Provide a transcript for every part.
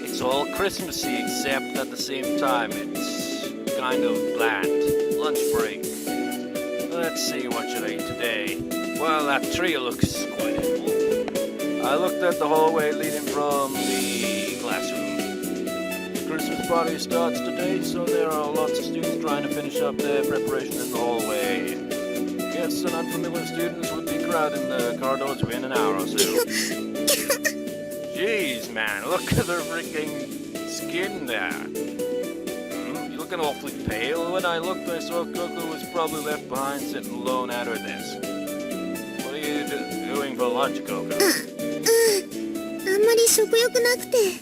It's all Christmassy, except at the same time it's kind of bland. Lunch break. Let's see, what should I eat today? Well, that tree looks quite full. I looked at the hallway leading from the classroom. The Christmas party starts today, so there are lots of students trying to finish up their preparation in the hallway. Guests and unfamiliar students would be crowding the corridors within an hour or so. Jeez, man, look at her freaking skin there. You're looking awfully pale. When I looked, I saw Coco was probably left behind sitting alone at her desk. What are you doing for lunch, Coco?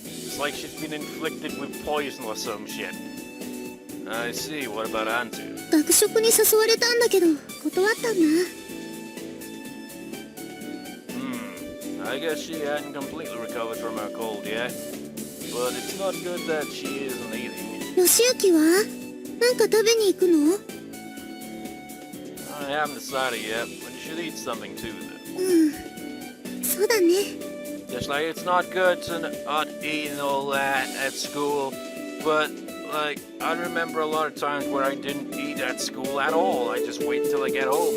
It's like she's been inflicted with poison or some shit. I see. What about Antu? I guess she hadn't completely recovered from her cold yet. But it's not good that she isn't eating. I haven't decided yet, but you should eat something too, though. Just like it's not good to not eat and all that at school, but like I remember a lot of times where I didn't eat at school at all. I just wait till I get home.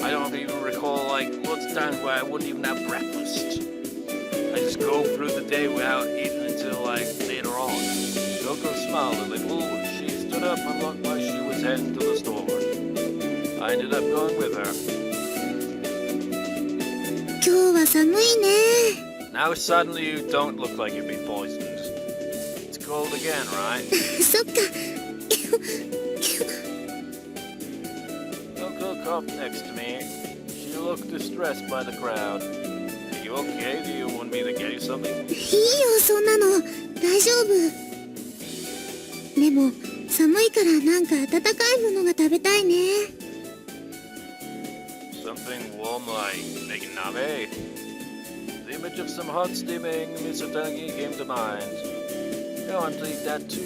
I don't even recall like lots of times where I wouldn't even have breakfast. I just go through the day without eating until like later on. Coco smiled a little. She stood up and looked like she was heading to the store. I ended up going with her. Now suddenly you don't look like you've been poisoned. It's cold again, right? Coco coughed next to me. She looked distressed by the crowd. Are you okay? Do you want me to get you something? Something warm like making nabe? The image of some hot steaming misotangi came to mind. I want to eat that too.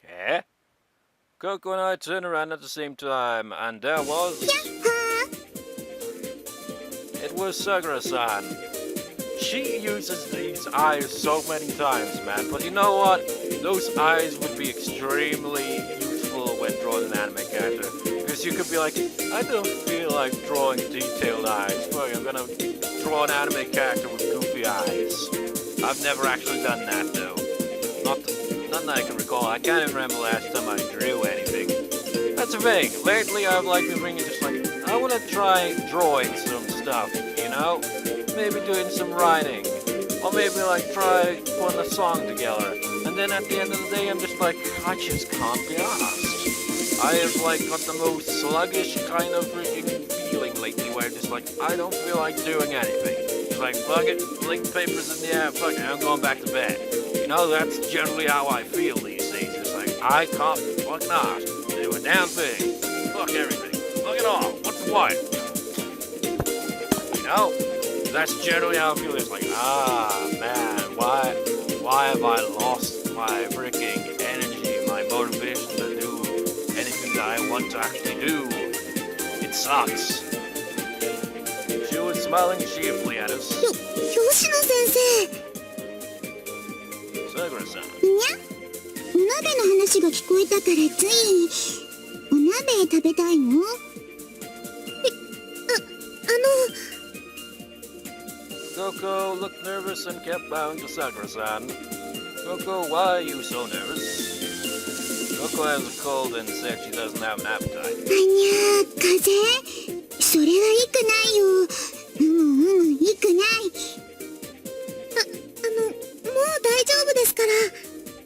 Yeah? Coco and I turned around at the same time, and there was... It was Sagura-san. She uses these eyes so many times, man, but you know what? Those eyes would be extremely useful when drawing an anime character. Because you could be like, I don't feel like drawing detailed eyes. Fuck, I'm gonna draw an anime character with goofy eyes. I've never actually done that, though. Not that I can recall. I can't even remember the last time I drew anything. That's the thing. Lately, I've like been thinking just like, I want to try drawing some stuff, you know? Maybe doing some writing. Or maybe like try putting a song together. And then at the end of the day, I'm just like, I just can't be asked. I have like got the most sluggish kind of freaking feeling lately where just like, I don't feel like doing anything. It's like, fuck it, link papers in the air, fuck it, I'm going back to bed. You know, that's generally how I feel these days. It's like, I can't be fucking asked to do a damn thing. Fuck everything. Fuck it all. What's the point? You know? That's generally how I feel. It's like, man, why have I lost my freaking energy, my motivation to do anything that I want to actually do? It sucks. She was smiling cheerfully at us. Sagura-san. Coco looked nervous and kept bowing to Sagura-san. Coco, why are you so nervous? Coco has a cold and said she doesn't have an appetite.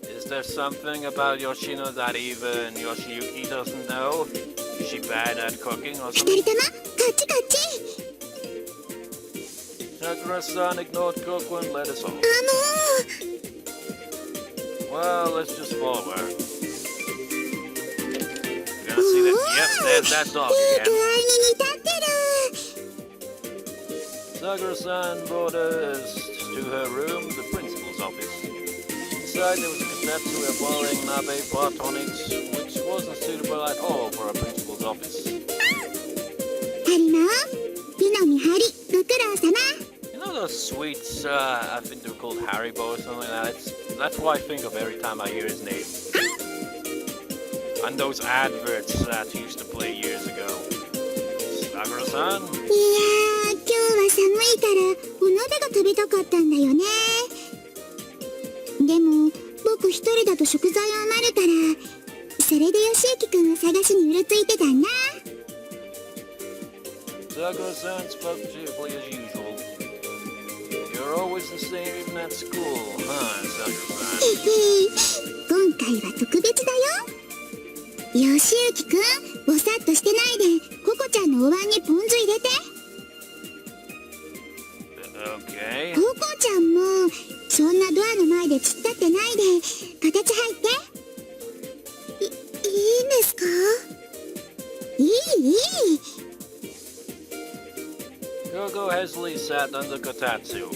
Is there something about Yoshino that even Yoshiyuki doesn't know? Is she bad at cooking or something? Sagura-san ignored Coco and led us home. Well, let's just follow her. You're gonna see that? Yep, there's that dog again. Sakura-san brought us to her room, the principal's office. Inside there was a Katatsu boiling nabe pot on it, which wasn't suitable at all for a principal's office. Harima, Mihari, Gokurou-sama. You know those sweets, I think they're called Haribo or something like that? That's what I think of every time I hear his name. And those adverts that used to play years ago. Sakura-san? いやー、今日は寒いからお鍋が食べたかったんだよね。でも僕一人だと食材余るから、それで義行くんを探しにうろついてたんだ。Sakura-san spoke cheerfully as usual. You're always the same even at school, huh, Sakura-san? 今回は特別だよ。義行くん、ぼさっとしてないでココちゃんのお椀にポン酢入れて。Okay. ココちゃんもそんなドアの前で突っ立ってないで形入って。いいんですか？いい。Gogo hastily sat under Kotatsu.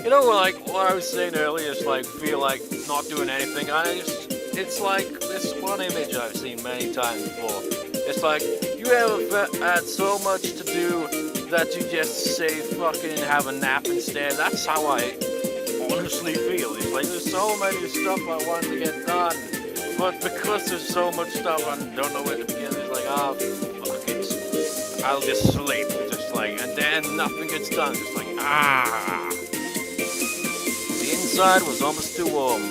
You know, like what I was saying earlier, is like feel like not doing anything. It's like this one image I've seen many times before. It's like you ever had so much to do that you just say fucking have a nap instead. That's how I honestly feel. It's like there's so many stuff I want to get done, but because there's so much stuff I don't know where to begin. It's like, ah, fuck it, I'll just sleep. Just like, and then nothing gets done. Just like, ah. The inside was almost too warm.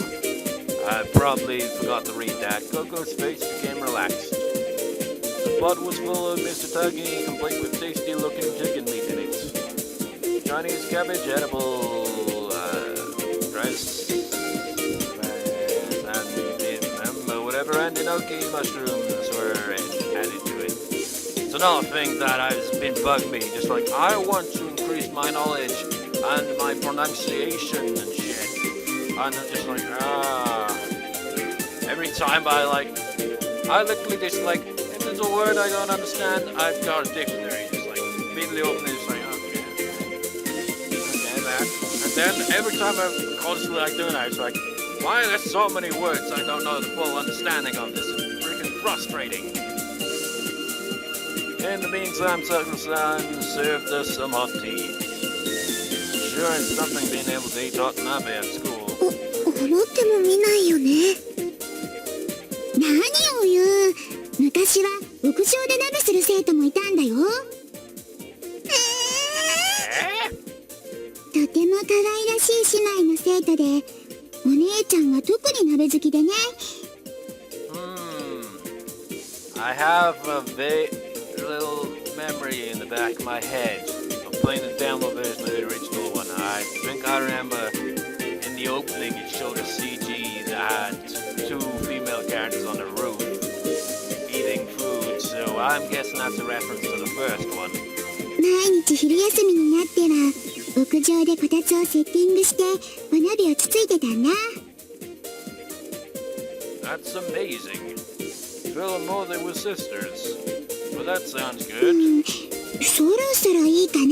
I probably forgot to read that. Gogo's face became relaxed. The pot was full of Mr. Tuggy, complete with tasty-looking chicken meat in it. Chinese cabbage, edible, rice, and whatever andinoki mushrooms were added to it. It's another thing that has been bugging me. Just like, I want to increase my knowledge and my pronunciation and shit. And I'm just like, every time I literally just like, if there's a word I don't understand, I've got a dictionary. Just like, immediately open it, just like, okay, that. And then every time I'm constantly like doing that, it's like, why are there so many words I don't know the full understanding of? This is freaking frustrating. In the meantime, Sakura-san served us some hot tea. Sure, it's something being able to eat hot nabe at school. 思っても見ないよね。何を言う。昔は屋上で鍋する生徒もいたんだよ。とても可愛らしい姉妹の生徒で、お姉ちゃんは特に鍋好きでね。I have a little memory in the back of my head of playing the download version of the original one. I think I remember in the opening it showed a CG that had two female characters on the roof eating food, so I'm guessing that's a reference to the first one. 毎日昼休みになっては屋上でこたつをセッティングしてお鍋をつついてたんだ。That's amazing. Furthermore, they were sisters. Well, that sounds good. そろそろいいかな。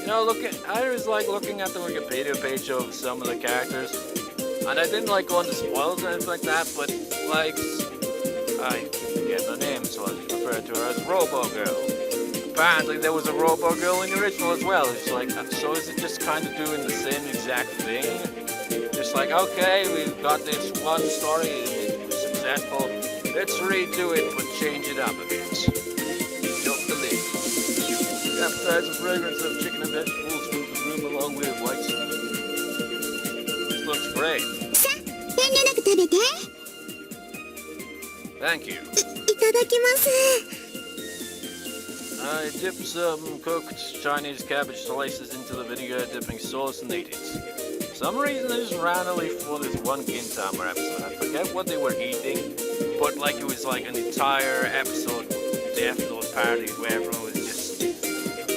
You know, I was like looking at the Wikipedia page of some of the characters, and I didn't like go into spoilers or anything like that, but like, I forget the name, so I just refer to her as Robo Girl. Apparently, there was a Robo Girl in the original as well. It's like, so is it just kind of doing the same exact thing? Just like, okay, we've got this one story, it was successful. Let's redo it, but change it up a bit. Drop the lid. The appetizer fragrance of chicken and vegetables fills the room along with white steam. This looks great. さ、遠慮なく食べて。Thank you. いただきます。I dipped some cooked Chinese cabbage slices into the vinegar dipping sauce and ate it. For some reason I just randomly for this one Gintama episode. I forget what they were eating, but like it was like an entire episode Death Note parody where everyone was just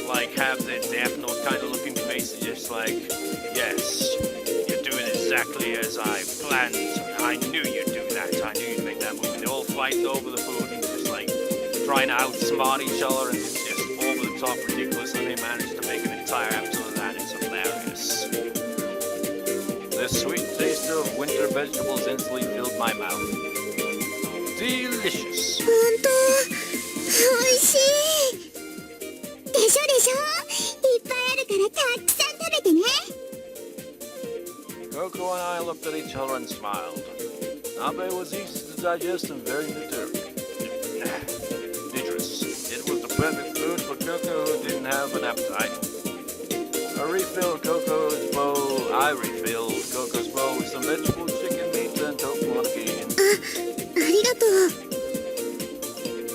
like have the Death Note kind of looking faces, just like, yes, you're doing exactly as I planned. I knew you'd do that. I knew you'd make that move. And they're all fighting over the food and just like trying to outsmart each other, and it's just over the top ridiculous, and they managed vegetables instantly filled my mouth. Delicious. ほんと美味しいでしょでしょいっぱいあるからたくさん食べてね Coco and I looked at each other and smiled. Nabe was easy to digest and very nutritious. It was the perfect food for Coco who didn't have an appetite. I refilled Coco's bowl with some vegetables, chicken meat, and tofu on occasion. ありがと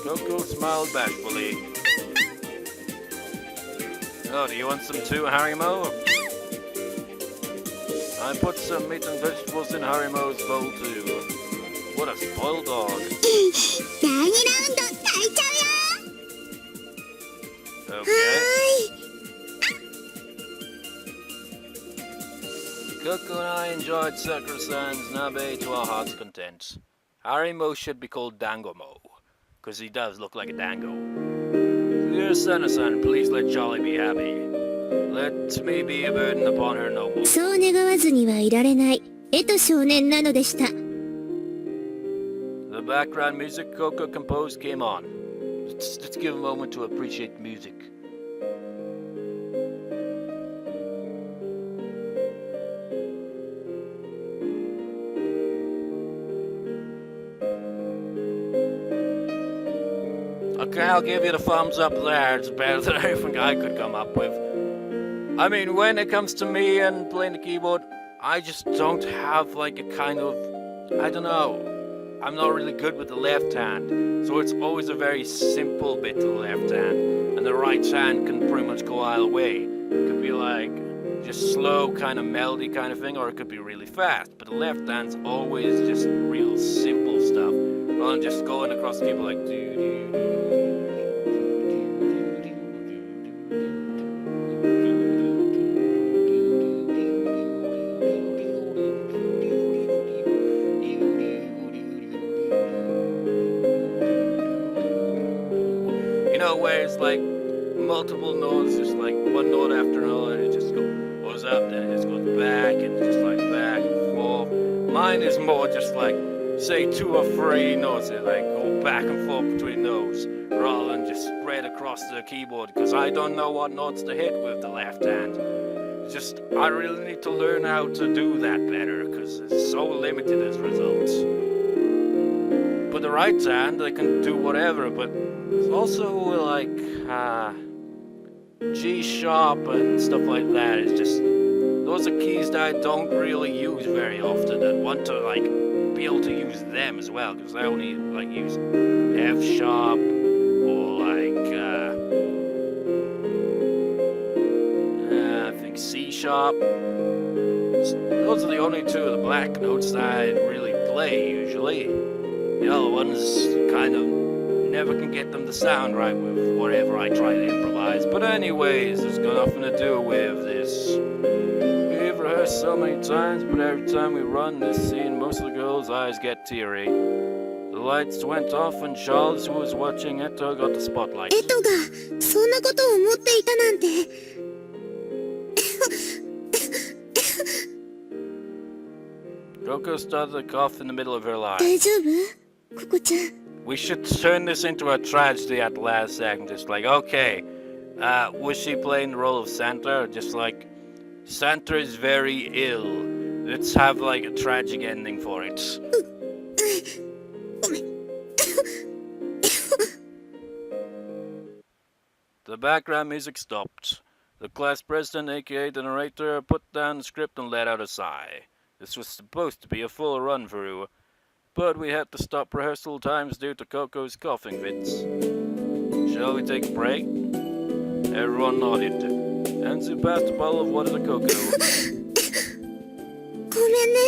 う Coco smiled bashfully. Oh, do you want some too, Harimo? I put some meat and vegetables in Harimo's bowl too. What a spoiled dog. 第2ラウンド炊いちゃうよ Okay. Coco and I enjoyed Sakura-san's nabe to our heart's content. Harimo should be called Dangomo, because he does look like a dango. Dear Sana-san, please let Charlie be happy. Let me be a burden upon her no more. そう願わずにはいられない少年なのでした The background music Coco composed came on. Let's give a moment to appreciate the music. Okay, I'll give you the thumbs up there. It's better than anything I could come up with. I mean, when it comes to me and playing the keyboard, I just don't have like a kind of, I don't know. I'm not really good with the left hand, so it's always a very simple bit to the left hand, and the right hand can pretty much go either way. It could be like just slow kind of melody kind of thing, or it could be really fast, but the left hand's always just real simple stuff, rather than just going across the keyboard like do do do. Where it's like multiple notes, just like one note after another, and it just goes up, then it just goes back, and just like back and forth. Mine is more just like, say 2 or 3 notes, and like go back and forth between those, rather than just spread across the keyboard, because I don't know what notes to hit with the left hand. It's just, I really need to learn how to do that better, because it's so limited as results. But the right hand, I can do whatever, but it's also like G sharp and stuff like that. It's just, those are keys that I don't really use very often and want to like be able to use them as well, because I only like use F sharp or like I think C sharp. Those are the only 2 of the black notes that I really play usually. The other ones kind of never can get them to sound right with whatever I try to improvise. But anyways, it's got nothing to do with this. We've rehearsed so many times, but every time we run this scene, most of the girls' eyes get teary. The lights went off and Charles, who was watching Eto, got the spotlight. がそんなことを思っていたなんて Coco started to cough in the middle of her line. 大丈夫ココちゃん We should turn this into a tragedy at the last second. Just like, okay, was she playing the role of Santa? Just like, Santa is very ill. Let's have like a tragic ending for it. The background music stopped. The class president, aka the narrator, put down the script and let out a sigh. This was supposed to be a full run-through, but we had to stop rehearsal times due to Coco's coughing fits. Shall we take a break? Everyone nodded. Anzu passed a bottle of water to Coco. ごめんね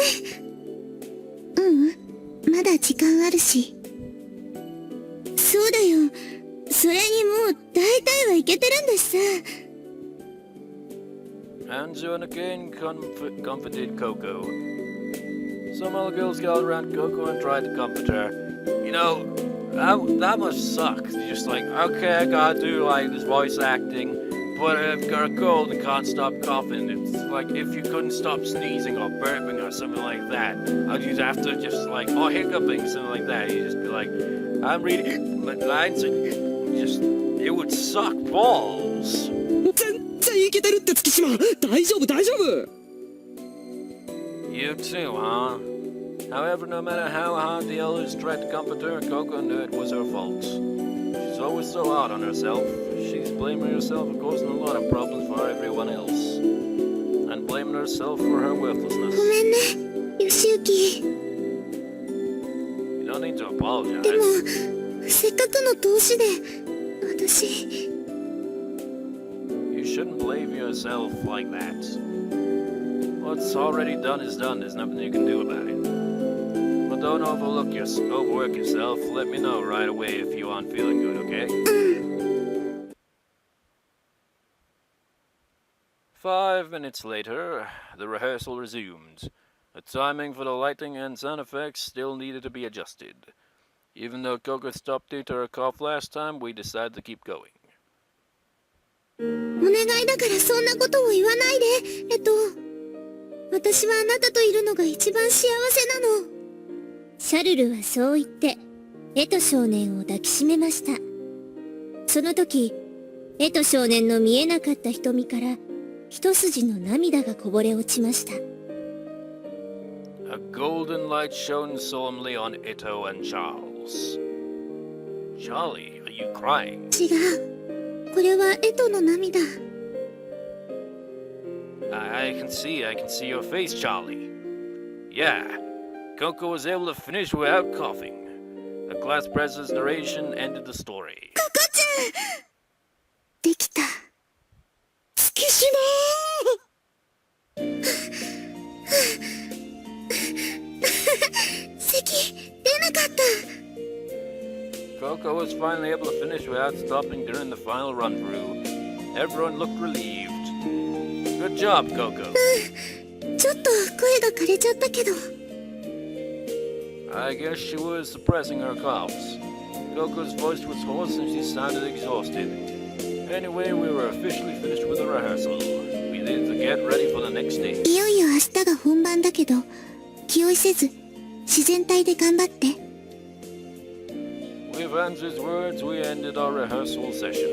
まだ時間あるしそうだよそれにもう大体はいけてるんだしさ Anzu and again comforted Coco. Some other girls gathered around Coco and tried to comfort her. You know, that must suck. You're just like, okay, I gotta do like this voice acting, but I've got a cold and can't stop coughing. It's like if you couldn't stop sneezing or burping or something like that, I'd just have to just like, or hiccuping, something like that. You'd just be like, I'm reading my lines, and just, it would suck balls. 全然いけてるって月島大丈夫大丈夫 You too, huh? However, no matter how hard the elders tried to comfort her, Coco knew it was her fault. She's always so hard on herself. She's blaming herself for causing a lot of problems for everyone else. And blaming herself for her ご worthlessness. めんねよしゆき You don't need to でも apologize. せっかくの投資で私 You shouldn't blame yourself like that. What's already done is done. There's nothing you can do about it. But don't overwork yourself. Let me know right away if you aren't feeling good, okay? 5 minutes later, the rehearsal resumed. The timing for the lighting and sound effects still needed to be adjusted. Even though Coco stopped due to her cough last time, we decided to keep going. お願いだからそんなことを言わないで私はあなたといるのが一番幸せなのシャルルはそう言ってエト少年を抱きしめましたその時エト少年の見えなかった瞳から一筋の涙がこぼれ落ちました A golden light shone solemnly on Ito and Charles. Charlie, are you crying? 違うこれはエトの涙 I can see your face, Charlie. Yeah, Coco was able to finish without coughing. The class president's narration ended the story. ココちゃんできた月島咳出なかった Coco was finally able to finish without stopping during the final run-through. Everyone looked relieved. Good job, Coco. ちょっと声が枯れちゃったけど I guess she was suppressing her coughs. Coco's voice was hoarse and she sounded exhausted. Anyway, we were officially finished with the rehearsal. We needed to get ready for the next day. いよいよ明日が本番だけど気負いせず自然体で頑張って With Hans's words, we ended our rehearsal session.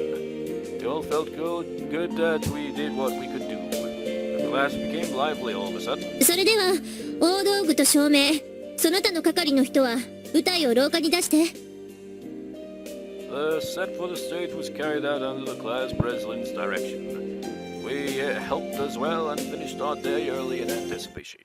It all felt good that we did what we could do. The class became lively all of a sudden. それでは大道具と照明その他の係の人は舞台を廊下に出して The set for the stage was carried out under the class president's direction. We helped as well and finished our day early in anticipation.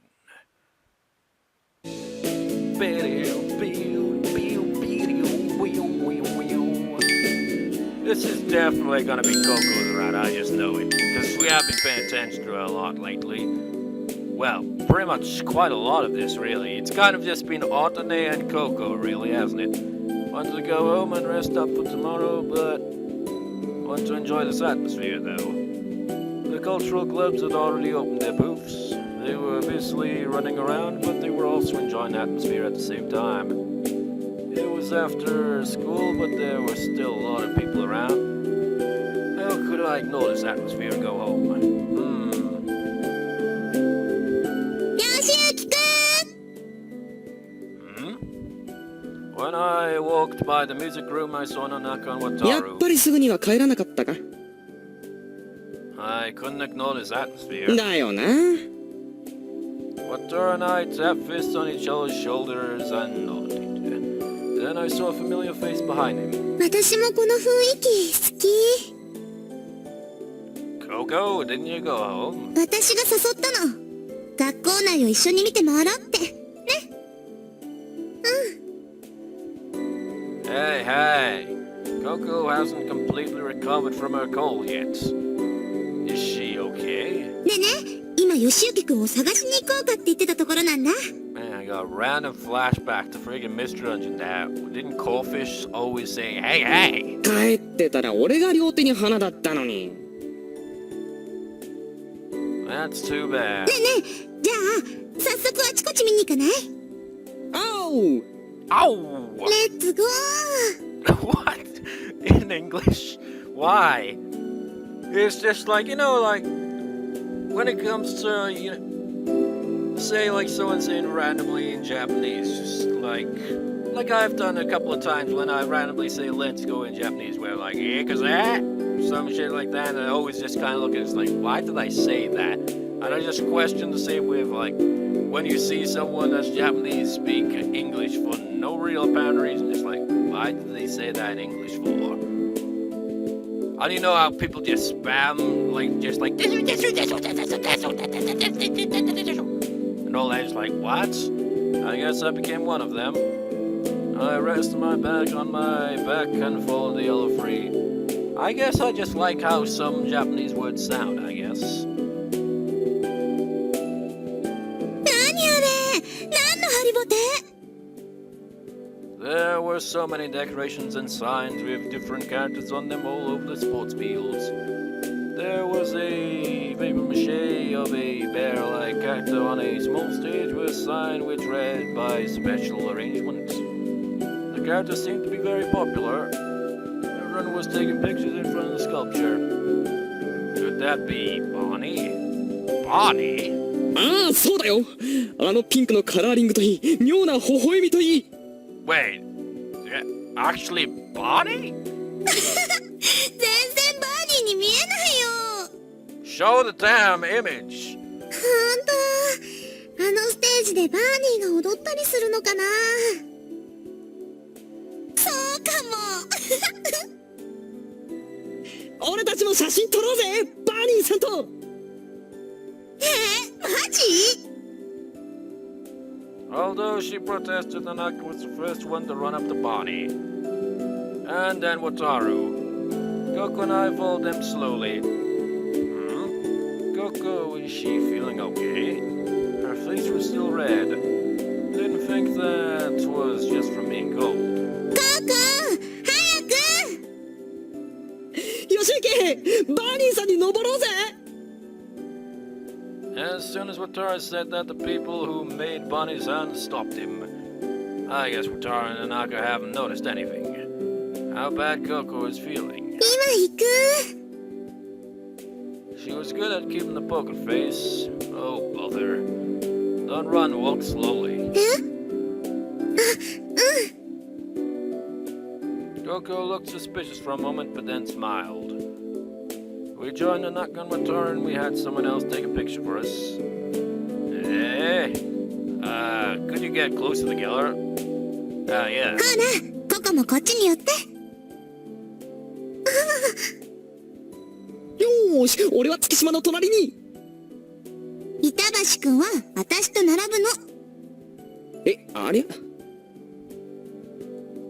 This is definitely gonna be Coco's route, I just know it. Because we have been paying attention to her a lot lately. Well, pretty much quite a lot of this, really. It's kind of just been Otane and Coco, really, hasn't it? Want to go home and rest up for tomorrow, but want to enjoy this atmosphere, though. The cultural clubs had already opened their booths. They were busily running around, but they were also enjoying the atmosphere at the same time. It was after school, but there were still a lot of people around. How could I ignore this atmosphere and go home? よしゆきくん When I walked by the music room, I saw Nanaka and やっ Wataru. ぱりすぐには帰らなかったか I couldn't ignore this atmosphere. だよな Wataru and I tapped fists on each other's shoulders and nodded. Then I saw a familiar face behind him. 私もこの雰囲気好き Coco, didn't you go home? 私が誘ったの学校内を一緒に見て回ろうってね Hey, hey. Coco hasn't completely recovered from her cold yet. Is she okay? でね今よしゆきくんを探しに行こうかって言ってたところなんだ Man, I got a random flashback to friggin' Mr. Dungeon now. Didn't Crawfish always say, hey, hey? 帰ってたら俺が両手に花だったのに That's too bad. ねえねえじゃあ早速あちこち見に行かない おう Ow! レッツゴー What? In English? Why? It's just like, like, when it comes to, say like someone saying randomly in Japanese, just like I've done a couple of times when I randomly say let's go in Japanese, where like, some shit like that, and I always just kind of look at it, it's like, why did I say that? And I just question the same with, like, when you see someone that's Japanese speak English for no real apparent reason, it's like, why did they say that in English for? And you know how people just spam, like, just like, and all that, is like, what? I guess I became one of them. I rested my back on my back and followed the yellow free. I guess I just like how some Japanese words sound, I guess. 何あれ、何のハリボテ？ There were so many decorations and signs with different characters on them all over the sports fields. There was a paper mache of a bear-like character on a small stage with a sign which read by special arrangement. The character seemed to be very popular. Everyone was taking pictures in front of the sculpture. Could that be Bonnie? Bonnie? ああ、そうだよ。あのピンクのカラーリングといい、妙な微笑みといい。Wait, actually Bonnie? 全然バーニーに見えないよ。 Show the damn image. ほんと、あのステージでバーニーが踊ったりするのかな。そうかも。俺たちも写真撮ろうぜ、バーニーさんと。マジ？ Although she protested, Nanaka was the first one to run up to Bonnie. And then Wataru. Coco and I followed them slowly. Coco, is she feeling okay? Her face was still red. Didn't think that was just from being cold. ココ、早く！よし行け、バーニーさんに登ろうぜ。 As soon as Wataru said that, the people who made Bonnie's hand stopped him. I guess Wataru and Nanaka haven't noticed anything. How bad Coco is feeling. 今行く。 She was good at keeping the poker face. Oh, bother. Don't run, walk slowly. え？ Coco looked suspicious for a moment, but then smiled. We joined Nanaka and Wataru, and we had someone else take a picture for us. Hey, could you get closer together? Yeah. ほら、ココもこっちに寄って。よーし、俺は月島の隣に。板橋くんは私と並ぶの。え、ありゃ。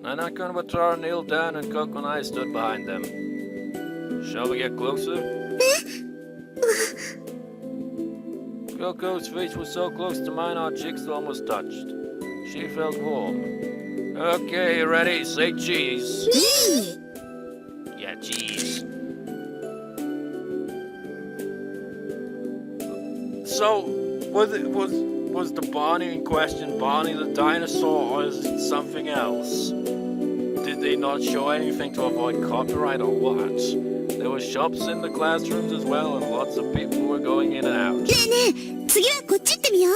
Nanaka and Wataru kneeled down, and Coco and I stood behind them. Shall we get closer? Coco's face was so close to mine, our cheeks almost touched. She felt warm. Okay, ready? Say cheese. Yeah, cheese. So, was the Bonnie in question Bonnie the dinosaur, or is it something else? Did they not show anything to avoid copyright or what? There were shops in the classrooms as well, and lots of people were going in and out. ねえねえ、次はこっち行ってみよう。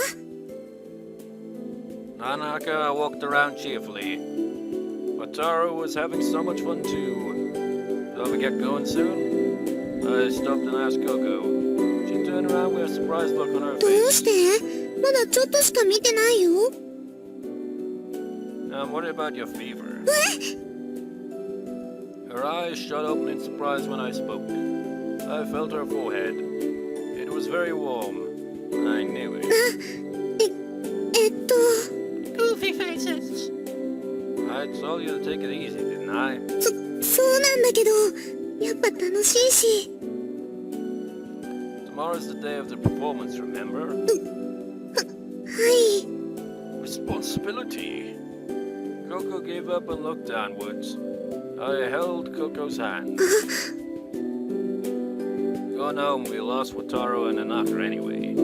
Nanaka walked around cheerfully. Wataru was having so much fun too. Shall we get going soon? I stopped and asked Coco. She turned around with a surprised look on her どう face. して？まだちょっとしか見てないよ。 I'm worried about your fever. Her eyes shot open in surprise when I spoke. I felt her forehead. It was very warm. I knew it. Goofy faces. I told you to take it easy, didn't I? そうなんだけど、やっぱ楽しいし。 Tomorrow's the day of the performance, remember? はい。 Responsibility. Coco gave up and looked downwards. I held Coco's hand. Going home, we lost Wataru and Nanaka anyway.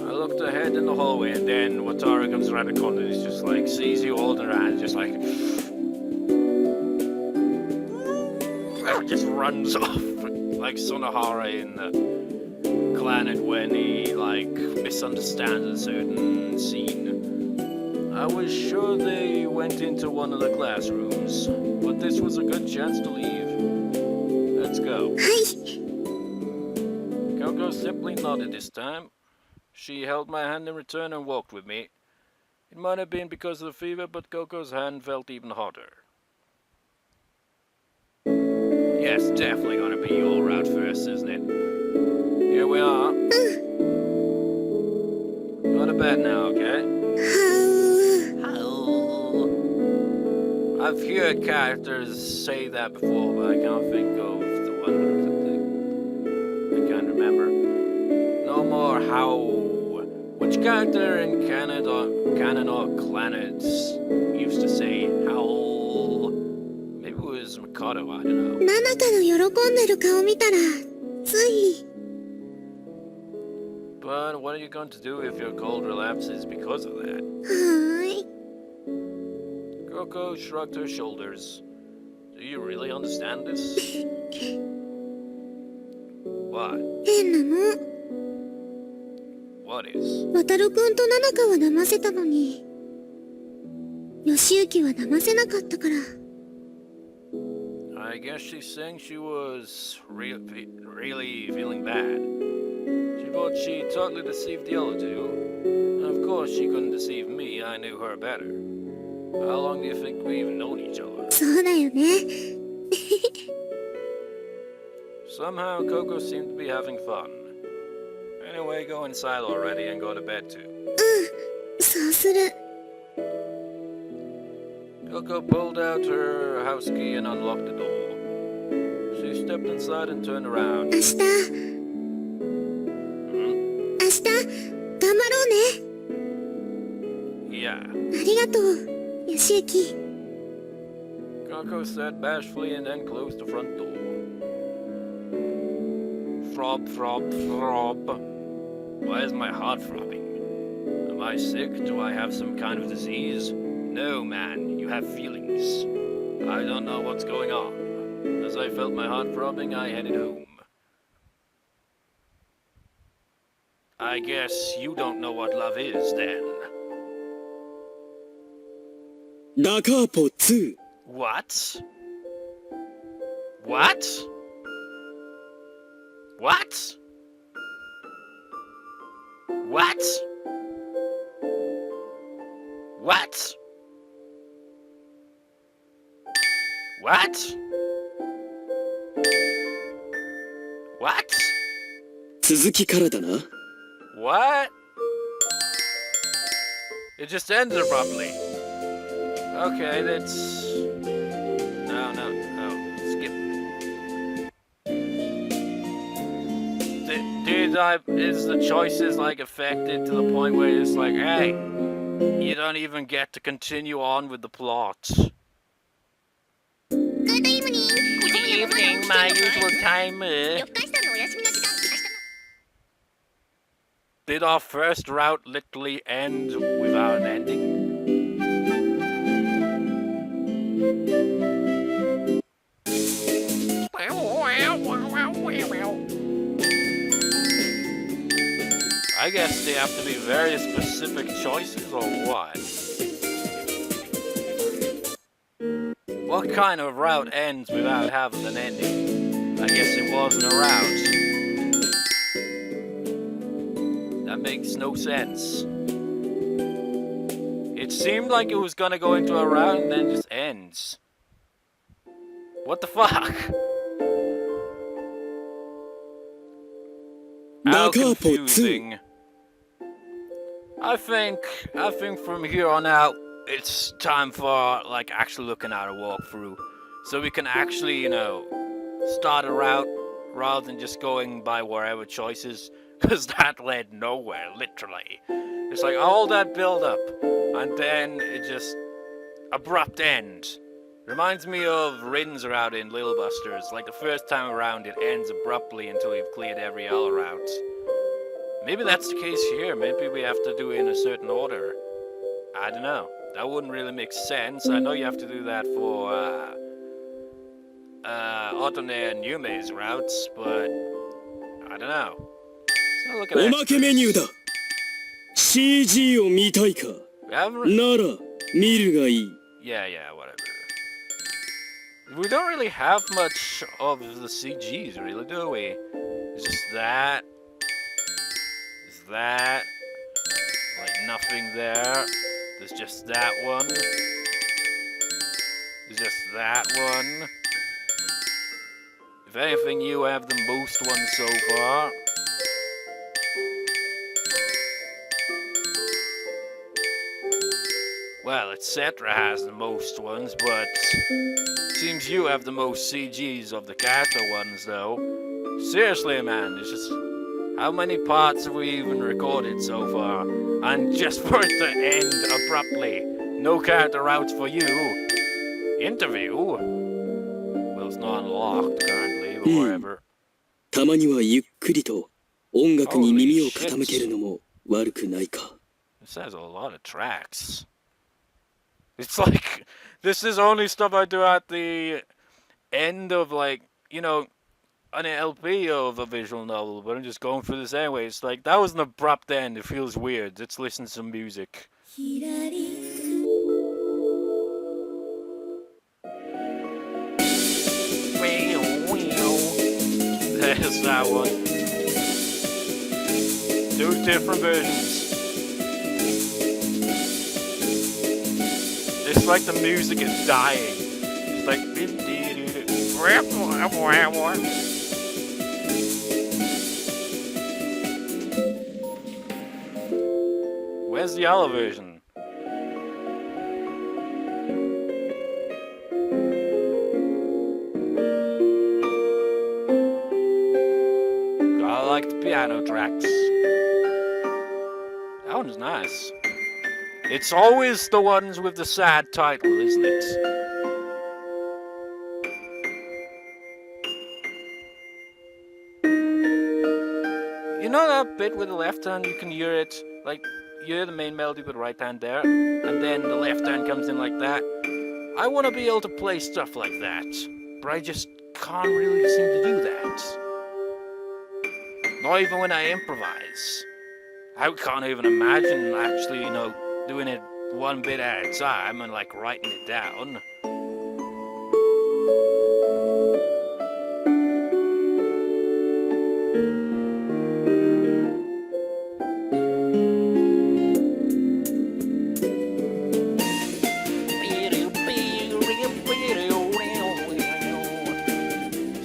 I looked ahead in the hallway, and then Wataru comes around the corner and he's just like, sees you holding her hand, just like... just runs off. like Sonohara in Planet when he like misunderstands a certain scene. I was sure they went into one of the classrooms, but this was a good chance to leave. Let's go. はい。 Coco simply nodded this time. She held my hand in return and walked with me. It might have been because of the fever, but Coco's hand felt even hotter. Yes, definitely gonna be your route first, isn't it? Here we are. Go to bed now, okay? I've heard characters say that before, but I can't think of the one. I can't remember. No more how. Which character in canon or Clannad used to say howl? Maybe it was Mikado, I don't know. ナナタの喜んでる顔見たら、つい。 But what are you going to do if your cold relapses because of that? はーい。 Coco shrugged her shoulders. Do you really understand this? What? 変なの。 What is? 渡るくんとナナカは騙せたのに、義行は騙せなかったから。 I guess she's saying she was really feeling bad. She thought she totally deceived the other two. Of course she couldn't deceive me, I knew her better. How long do you think we've known each other? そうだよね。 Somehow Coco seemed to be having fun. Anyway, go inside already and go to bed too. そうする。 Coco pulled out her house key and unlocked the door. She stepped inside and turned around. 明日、明日、頑張ろうね。 Yeah. ありがとう、義行。 Coco said bashfully and then closed the front door. Throb, throb, throb. Why is my heart throbbing? Am I sick? Do I have some kind of disease? No, man, you have feelings. I don't know what's going on. As I felt my heart throbbing, I headed home. I guess you don't know what love is, then. ダカーポ2 What? What? What? What? What? What? What? 続きからだな。 What? It just ends abruptly. Okay, that's... No, skip. Is the choices like affected to the point where it's like, hey, you don't even get to continue on with the plot? Good evening. Good evening, my usual timer. Did our first route literally end without an ending? I guess they have to be very specific choices or what? What kind of route ends without having an ending? I guess it wasn't a route. That makes no sense. It seemed like it was gonna go into a route and then just ends. What the fuck? How confusing. I think from here on out, it's time for like actually looking at a walkthrough, so we can actually, you know, start a route rather than just going by wherever choices, because that led nowhere, literally. It's like all that build up, and then it just abrupt end. Reminds me of Rin's route in Little Busters. Like the first time around, it ends abruptly until we've cleared every other route. Maybe that's the case here. Maybe we have to do it in a certain order. I don't know. That wouldn't really make sense. I know you have to do that for Otone and Yume's routes, but I don't know. So look at おまけメニューだ extras. CG を見たいか We haven'tなら見るがいい Yeah, whatever. We don't really have much of the CGs, really, do we? It's just that. There's that. Like, nothing there. There's just that one. There's just that one. If anything, you have the most ones so far. Well, etc. has the most ones, but seems you have the most CGs of the Capo ones, though. Seriously, man, it's just... How many parts have we even recorded so far? And just for it to end abruptly. No character routes for you. Interview? Well, it's not unlocked currently, but whatever. たまにはゆっくりと音楽に耳を傾けるのも悪くないか This has a lot of tracks. It's like, this is only stuff I do at the end of, like, you know, an LP of a visual novel, but I'm just going through this anyway. It's like, that was an abrupt end. It feels weird. Let's listen to some music. There's that one. Two different versions. It's like the music is dying. It's like... Where's the other version? I like the piano tracks. That one's nice. It's always the ones with the sad title, isn't it? You know that bit with the left hand, you can hear it, like, you hear the main melody with the right hand there, and then the left hand comes in like that. I want to be able to play stuff like that, but I just can't really seem to do that. Not even when I improvise. I can't even imagine actually, you know, doing it one bit at a time and like writing it down.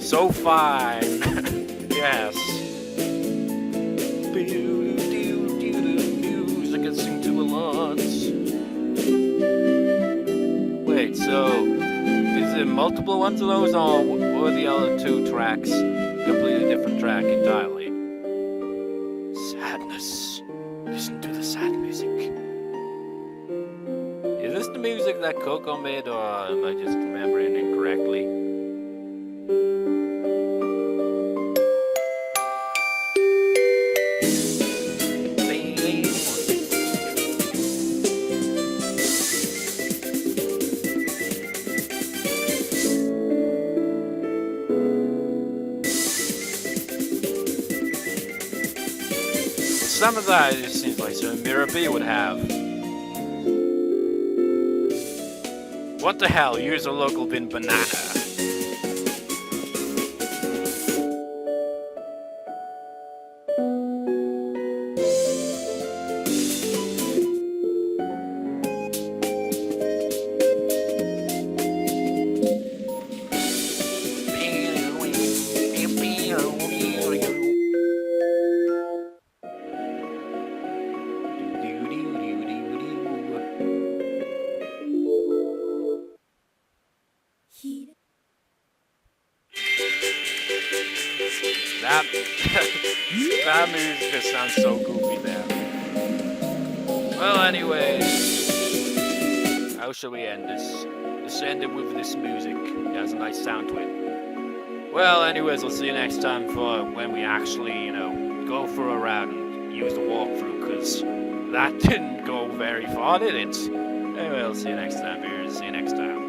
So fine. Yes. I can sing to a lot. Wait, so is there multiple ones of those, or were the other two tracks completely different track entirely? Sadness. Listen to the sad music. Is this the music that Coco made, or am I just remembering incorrectly? Some of that just seems like something Mirror B would have. What the hell? Use a local bin banana. That music just sounds so goofy there. Well, anyways, how shall we end this? Let's end it with this music. It has a nice sound to it. Well, anyways, I'll see you next time for when we actually, you know, go for a round and use the walkthrough, because that didn't go very far, did it? Anyway, I'll see you next time, viewers. See you next time.